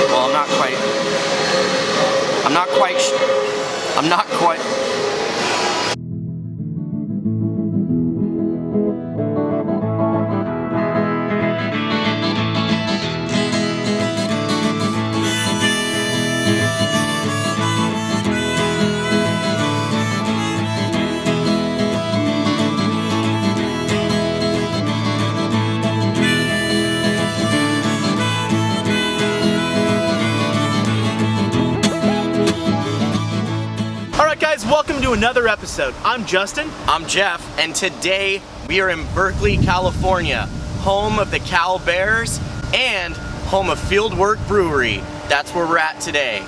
Well, I'm not quite Welcome to another episode. I'm Justin. I'm Jeff, and today we are in Berkeley, California, home of the Cal Bears and home of Fieldwork Brewery. That's where we're at today.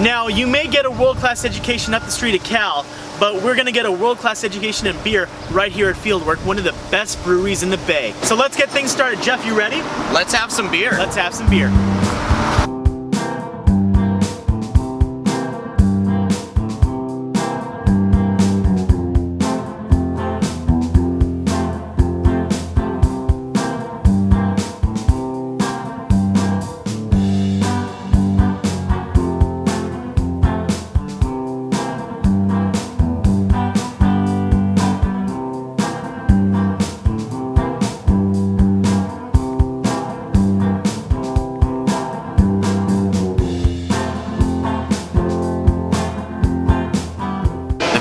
Now, you may get a world-class education up the street at Cal, but we're gonna get a world-class education in beer right here at Fieldwork, one of the best breweries in the Bay. So let's get things started. Jeff, you ready? Let's have some beer. Let's have some beer.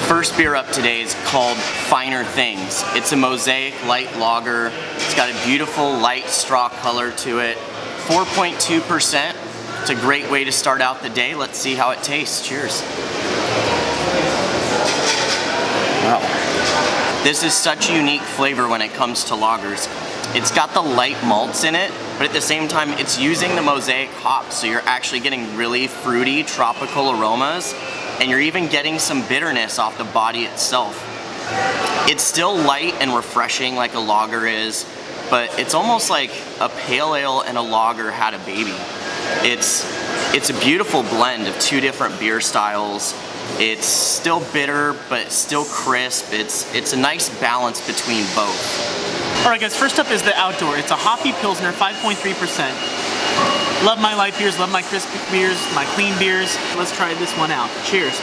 First beer up today is called Finer Things. It's a mosaic light lager. It's got a beautiful light straw color to it. 4.2%. It's a great way to start out the day. Let's see how it tastes. Cheers. Wow. This is such a unique flavor when it comes to lagers. It's got the light malts in it, but at the same time it's using the mosaic hops, so you're actually getting really fruity tropical aromas. And you're even getting some bitterness off the body itself. It's still light and refreshing like a lager is, but it's almost like a pale ale and a lager had a baby. It's a beautiful blend of two different beer styles. It's still bitter, but still crisp. It's a nice balance between both. All right, guys, first up is the Outdoor. It's a hoppy Pilsner, 5.3%. Love my light beers, love my crisp beers, my clean beers. Let's try this one out. Cheers.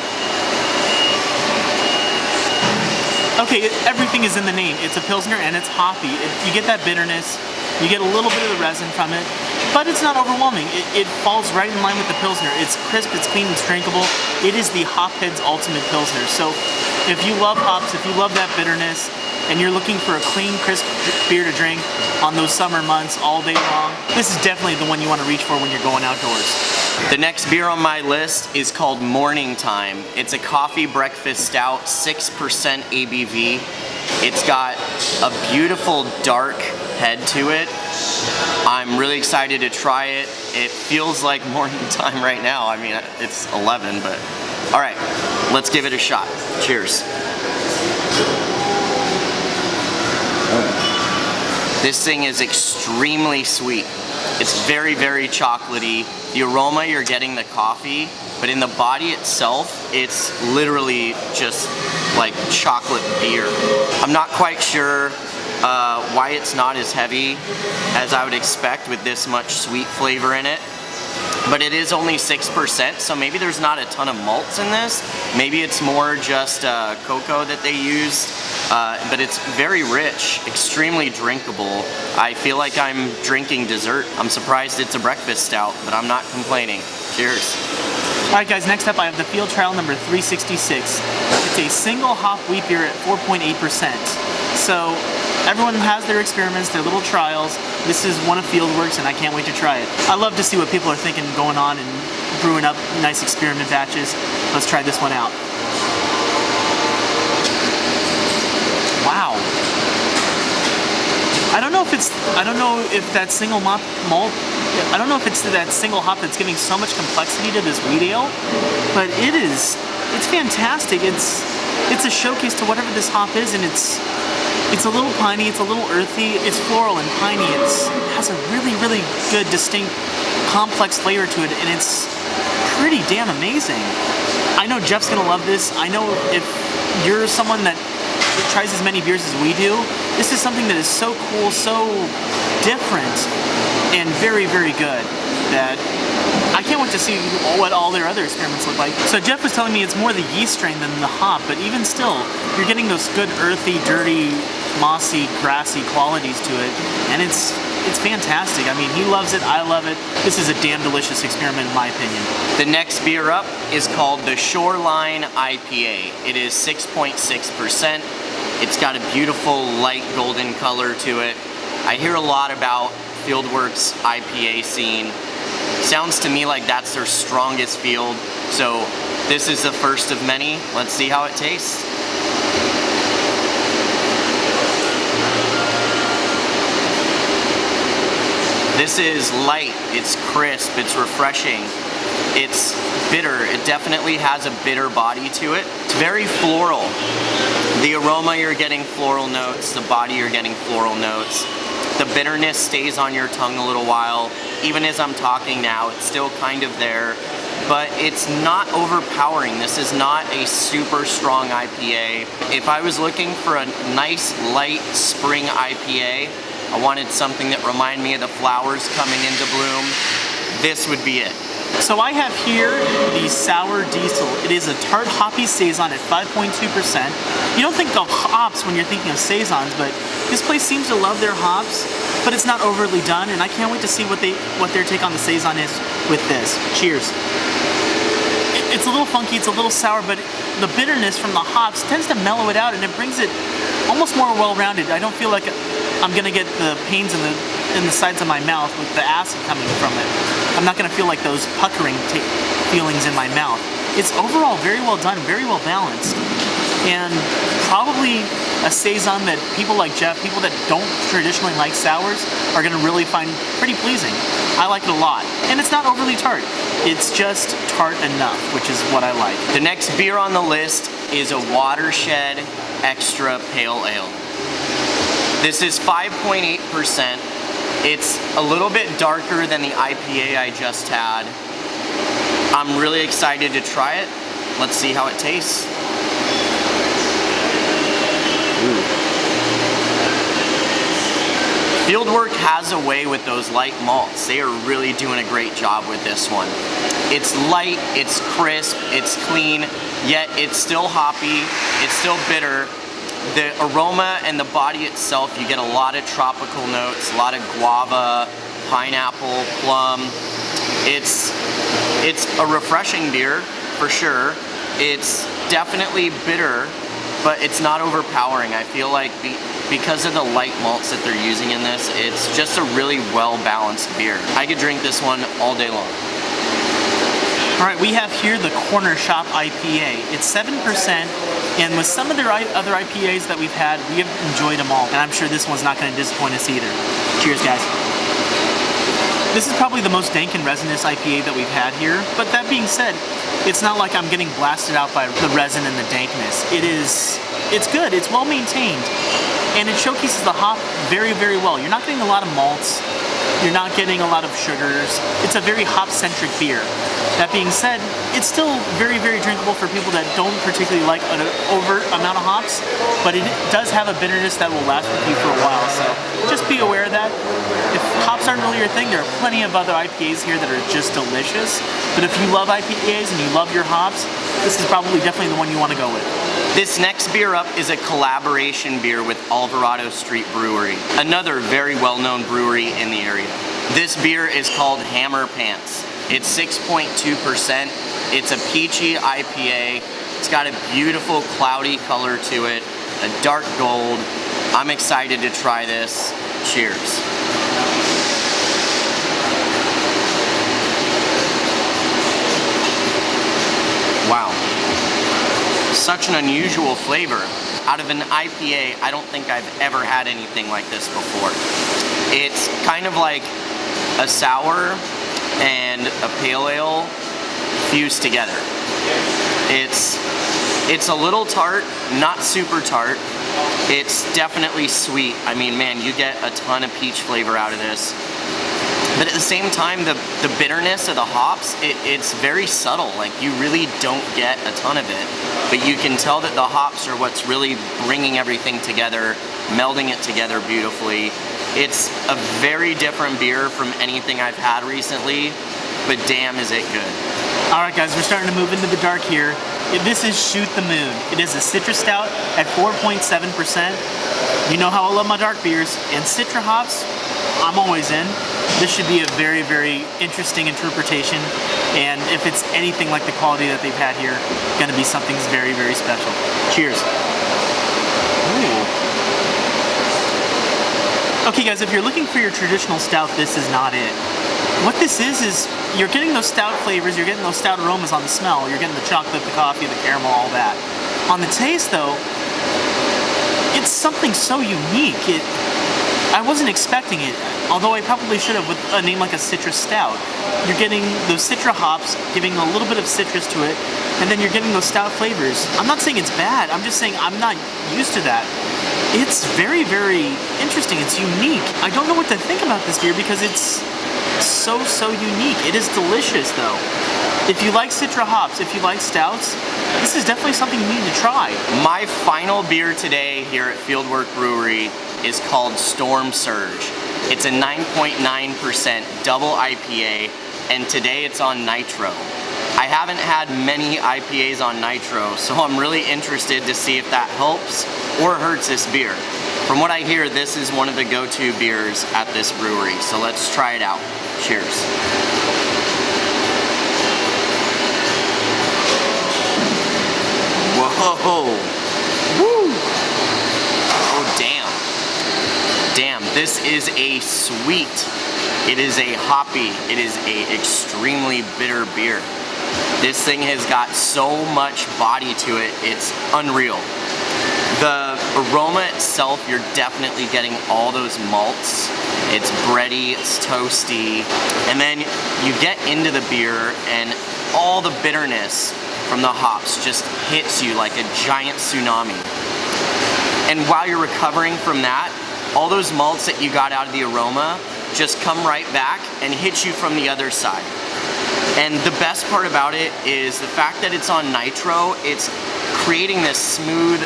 Okay, everything is in the name. It's a Pilsner and it's hoppy. You get that bitterness, you get a little bit of the resin from it, but it's not overwhelming. It falls right in line with the Pilsner. It's crisp, it's clean, it's drinkable. It is the Hophead's ultimate Pilsner. So if you love hops, if you love that bitterness, and you're looking for a clean, crisp beer to drink on those summer months all day long, this is definitely the one you want to reach for when you're going outdoors. The next beer on my list is called Morning Time. It's a coffee breakfast stout, 6% ABV. It's got a beautiful dark head to it. I'm really excited to try it. It feels like morning time right now. I mean, it's 11, but all right, let's give it a shot. Cheers. This thing is extremely sweet. It's very, very chocolatey. The aroma, you're getting the coffee, but in the body itself, it's literally just like chocolate beer. I'm not quite sure why it's not as heavy as I would expect with this much sweet flavor in it. But it is only 6%, so maybe there's not a ton of malts in this. Maybe it's more just cocoa that they used. But it's very rich, extremely drinkable. I feel like I'm drinking dessert. I'm surprised it's a breakfast stout, but I'm not complaining. Cheers. All right, guys, next up I have the Field Trial number 366. It's a single hop wheat beer at 4.8%. So everyone has their experiments, their little trials. This is one of Fieldwork's, and I can't wait to try it. I love to see what people are thinking going on and brewing up nice experiment batches. Let's try this one out. Wow. I don't know if that single malt, I don't know if it's that single hop that's giving so much complexity to this wheat ale, but it's fantastic. It's a showcase to whatever this hop is, and it's a little piney, it's a little earthy, it's floral and piney. It has a really, really good, distinct, complex flavor to it, and it's pretty damn amazing. I know Jeff's gonna love this. I know if you're someone that tries as many beers as we do, this is something that is so cool, so different, and very, very good that I can't wait to see what all their other experiments look like. So Jeff was telling me it's more the yeast strain than the hop, but even still, you're getting those good earthy, dirty, mossy, grassy qualities to it, and it's fantastic. I mean, he loves it, I love it. This is a damn delicious experiment in my opinion. The next beer up is called the Shoreline IPA. It is 6.6%. It's got a beautiful light golden color to it. I hear a lot about Fieldwork's IPA scene. Sounds to me like that's their strongest field. So this is the first of many. Let's see how it tastes. This is light, it's crisp, it's refreshing, it's bitter. It definitely has a bitter body to it. It's very floral. The aroma, you're getting floral notes. The body, you're getting floral notes. The bitterness stays on your tongue a little while. Even as I'm talking now, it's still kind of there, but it's not overpowering. This is not a super strong IPA. If I was looking for a nice, light spring IPA, I wanted something that reminded me of the flowers coming into bloom. This would be it. So I have here the Sour Diesel. It is a tart hoppy saison at 5.2%. You don't think of hops when you're thinking of saisons, but this place seems to love their hops, but it's not overly done, and I can't wait to see what their take on the saison is with this. Cheers. It's a little funky, it's a little sour, but the bitterness from the hops tends to mellow it out, and it brings it almost more well-rounded. I don't feel like I'm gonna get the pains in the sides of my mouth with the acid coming from it. I'm not gonna feel like those puckering feelings in my mouth. It's overall very well done, very well balanced, and probably a saison that people like Jeff, people that don't traditionally like sours, are gonna really find pretty pleasing. I like it a lot, and it's not overly tart. It's just tart enough, which is what I like. The next beer on the list is a Watershed Extra Pale Ale. This is 5.8%. It's a little bit darker than the IPA I just had. I'm really excited to try it. Let's see how it tastes. Ooh. Fieldwork has a way with those light malts. They are really doing a great job with this one. It's light, it's crisp, it's clean, yet it's still hoppy, it's still bitter. The aroma and the body itself, you get a lot of tropical notes, a lot of guava, pineapple, plum. It's a refreshing beer, for sure. It's definitely bitter, but it's not overpowering. I feel like because of the light malts that they're using in this, it's just a really well-balanced beer. I could drink this one all day long. All right, we have here the Corner Shop IPA. It's 7%, and with some of their other IPAs that we've had, we have enjoyed them all, and I'm sure this one's not going to disappoint us either. Cheers, guys. This is probably the most dank and resinous IPA that we've had here, but that being said, it's not like I'm getting blasted out by the resin and the dankness. It's good, it's well maintained, and it showcases the hop very, very well. You're not getting a lot of malts, you're not getting a lot of sugars. It's a very hop-centric beer. That being said, it's still very, very drinkable for people that don't particularly like an overt amount of hops, but it does have a bitterness that will last with you for a while, so just be aware of that. If hops aren't really your thing, there are plenty of other IPAs here that are just delicious, but if you love IPAs and you love your hops, this is probably definitely the one you want to go with. This next beer up is a collaboration beer with Alvarado Street Brewery, another very well-known brewery in the area. This beer is called Hammer Pants. It's 6.2%. It's a peachy IPA. It's got a beautiful cloudy color to it, a dark gold. I'm excited to try this. Cheers. Wow. Such an unusual flavor. Out of an IPA, I don't think I've ever had anything like this before. It's kind of like a sour and a pale ale fused together. It's a little tart, not super tart. It's definitely sweet. I mean, man, you get a ton of peach flavor out of this. But at the same time, the bitterness of the hops, it's very subtle. Like, you really don't get a ton of it. But you can tell that the hops are what's really bringing everything together, melding it together beautifully. It's a very different beer from anything I've had recently. but damn is it good. All right, guys, we're starting to move into the dark here. This is Shoot the Moon. It is a Citra Stout at 4.7%. You know how I love my dark beers, and Citra hops, I'm always in. This should be a very, very interesting interpretation, and if it's anything like the quality that they've had here, gonna be something very, very special. Cheers. Ooh. Okay, guys, if you're looking for your traditional stout, this is not it. What this is you're getting those stout flavors, you're getting those stout aromas on the smell, you're getting the chocolate, the coffee, the caramel, all that. On the taste, though, it's something so unique. I wasn't expecting it, although I probably should have with a name like a Citra Stout. You're getting those Citra hops, giving a little bit of citrus to it, and then you're getting those stout flavors. I'm not saying it's bad, I'm just saying I'm not used to that. It's very, very interesting, it's unique. I don't know what to think about this beer because it's so unique. It is delicious though. If you like Citra hops, if you like stouts, this is definitely something you need to try. My final beer today here at Fieldwork Brewery is called Storm Surge. It's a 9.9% double IPA, and today it's on nitro. I haven't had many IPAs on nitro, so I'm really interested to see if that helps or hurts this beer. From what I hear, this is one of the go-to beers at this brewery, so let's try it out. Cheers. Whoa! Woo! Oh, damn. Damn, this is a sweet, it is a hoppy, it is a extremely bitter beer. This thing has got so much body to it, it's unreal. The aroma itself, you're definitely getting all those malts. It's bready, it's toasty, and then you get into the beer and all the bitterness from the hops just hits you like a giant tsunami. And while you're recovering from that, all those malts that you got out of the aroma just come right back and hit you from the other side. And the best part about it is the fact that it's on nitro, it's creating this smooth,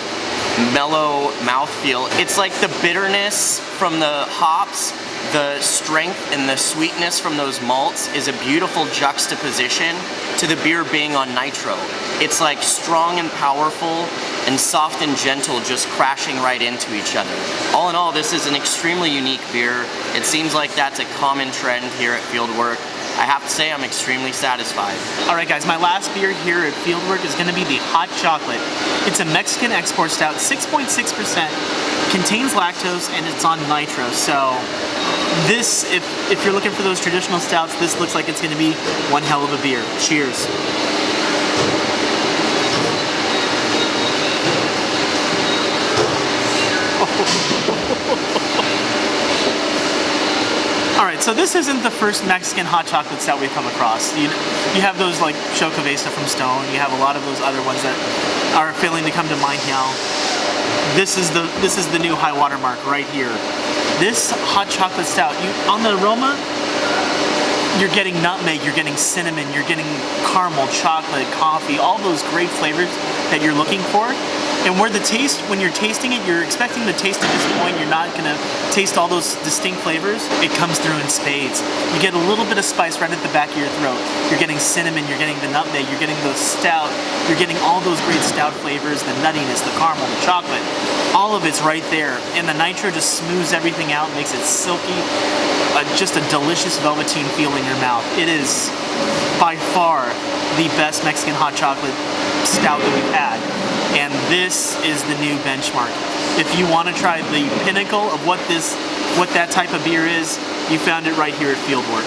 mellow mouthfeel. It's like the bitterness from the hops, the strength and the sweetness from those malts is a beautiful juxtaposition to the beer being on nitro. It's like strong and powerful and soft and gentle just crashing right into each other. All in all, this is an extremely unique beer. It seems like that's a common trend here at Fieldwork. I have to say I'm extremely satisfied. All right, guys, my last beer here at Fieldwork is going to be the Hot Chocolate. It's a Mexican export stout, 6.6%, contains lactose, and it's on nitro. So this, if you're looking for those traditional stouts, this looks like it's going to be one hell of a beer. Cheers. Alright, so this isn't the first Mexican hot chocolate stout we've come across. You have those like Chocovesa from Stone, you have a lot of those other ones that are failing to come to mind now. This is the new high water mark right here. This hot chocolate stout, on the aroma, you're getting nutmeg, you're getting cinnamon, you're getting caramel, chocolate, coffee, all those great flavors that you're looking for. And where the taste, when you're tasting it, you're expecting the taste to disappoint. You're not gonna taste all those distinct flavors. It comes through in spades. You get a little bit of spice right at the back of your throat. You're getting cinnamon, you're getting the nutmeg, you're getting the stout, you're getting all those great stout flavors, the nuttiness, the caramel, the chocolate. All of it's right there. And the nitro just smooths everything out, makes it silky. Just a delicious velveteen feel in your mouth. It is by far the best Mexican hot chocolate stout that we've had. And this is the new benchmark. If you want to try the pinnacle of what that type of beer is, you found it right here at Fieldwork.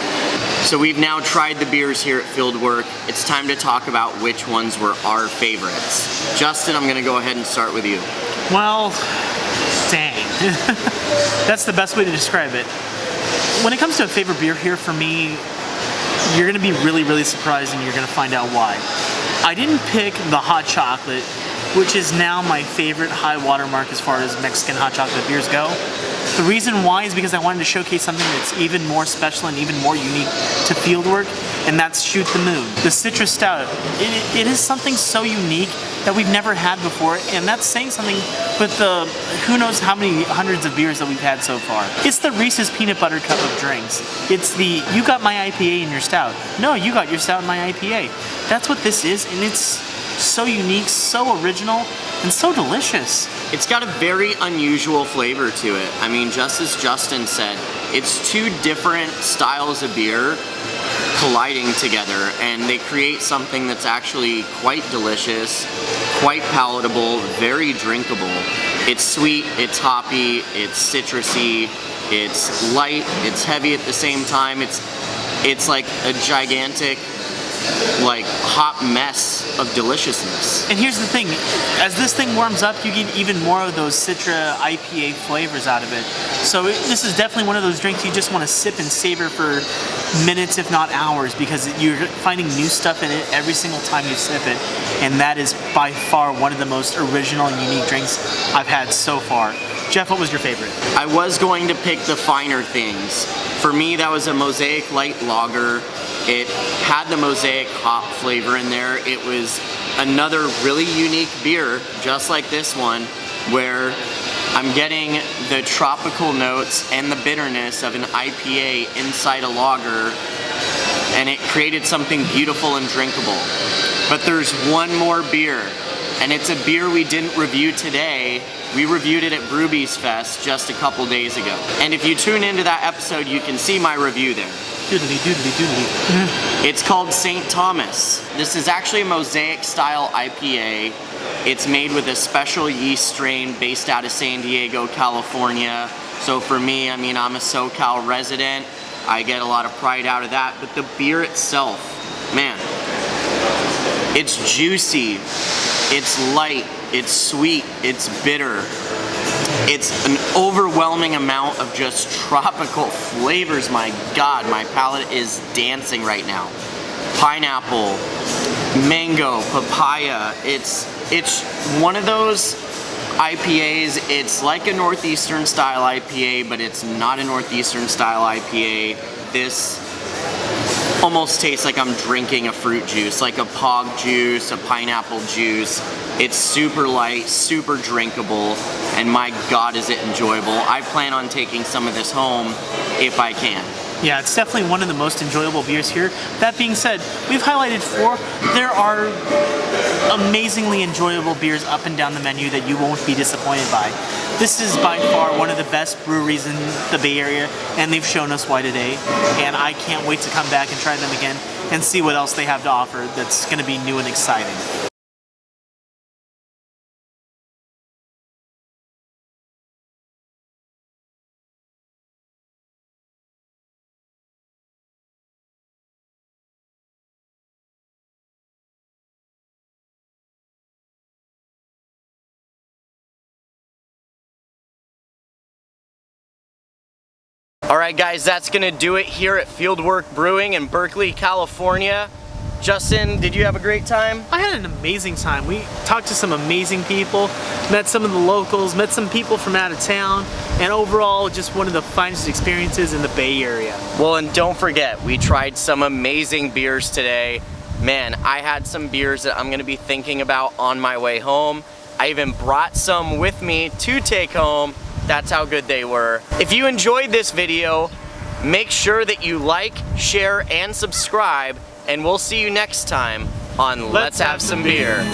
So we've now tried the beers here at Fieldwork. It's time to talk about which ones were our favorites. Justin, I'm gonna go ahead and start with you. Well, dang. That's the best way to describe it. When it comes to a favorite beer here for me, you're gonna be really, really surprised and you're gonna find out why. I didn't pick the hot chocolate which is now my favorite high water mark as far as Mexican hot chocolate beers go. The reason why is because I wanted to showcase something that's even more special and even more unique to Fieldwork, and that's Shoot the Moon. The Citrus Stout, it is something so unique that we've never had before, and that's saying something with the who knows how many hundreds of beers that we've had so far. It's the Reese's Peanut Butter Cup of drinks. It's the, you got my IPA in your stout. No, you got your stout in my IPA. That's what this is, and it's so unique, so original, and so delicious. It's got a very unusual flavor to it. I mean, just as Justin said, it's two different styles of beer colliding together, and they create something that's actually quite delicious, quite palatable, very drinkable. It's sweet, it's hoppy, it's citrusy, it's light, it's heavy at the same time. It's like a gigantic, like, hot mess of deliciousness. And here's the thing, as this thing warms up, you get even more of those Citra IPA flavors out of it. So this is definitely one of those drinks you just want to sip and savor for minutes, if not hours, because you're finding new stuff in it every single time you sip it. And that is by far one of the most original and unique drinks I've had so far. Jeff, what was your favorite? I was going to pick the finer things. For me, that was a Mosaic Light Lager. It had the Mosaic hop flavor in there. It was another really unique beer, just like this one, where I'm getting the tropical notes and the bitterness of an IPA inside a lager, and it created something beautiful and drinkable. But there's one more beer, and it's a beer we didn't review today. We reviewed it at Brewbies Fest just a couple days ago. And if you tune into that episode, you can see my review there. Doodly, doodly, doodly. It's called St. Thomas. This is actually a Mosaic style IPA. It's made with a special yeast strain based out of San Diego, California. So for me, I mean, I'm a SoCal resident. I get a lot of pride out of that. But the beer itself, man, it's juicy, it's light, it's sweet, it's bitter. It's an overwhelming amount of just tropical flavors. My God, my palate is dancing right now. Pineapple, mango, papaya. It's one of those IPAs. It's like a Northeastern style IPA, but it's not a Northeastern style IPA. This almost tastes like I'm drinking a fruit juice, like a pog juice, a pineapple juice. It's super light, super drinkable, and my God, is it enjoyable. I plan on taking some of this home if I can. Yeah, it's definitely one of the most enjoyable beers here. That being said, we've highlighted 4. There are amazingly enjoyable beers up and down the menu that you won't be disappointed by. This is by far one of the best breweries in the Bay Area, and they've shown us why today. And I can't wait to come back and try them again and see what else they have to offer that's going to be new and exciting. Alright guys, that's gonna do it here at Fieldwork Brewing in Berkeley, California. Justin, did you have a great time? I had an amazing time. We talked to some amazing people, met some of the locals, met some people from out of town, and overall just one of the finest experiences in the Bay Area. Well, and don't forget, we tried some amazing beers today. Man, I had some beers that I'm gonna be thinking about on my way home. I even brought some with me to take home. That's how good they were. If you enjoyed this video, make sure that you like, share, and subscribe, and we'll see you next time on Let's Have Some Beer.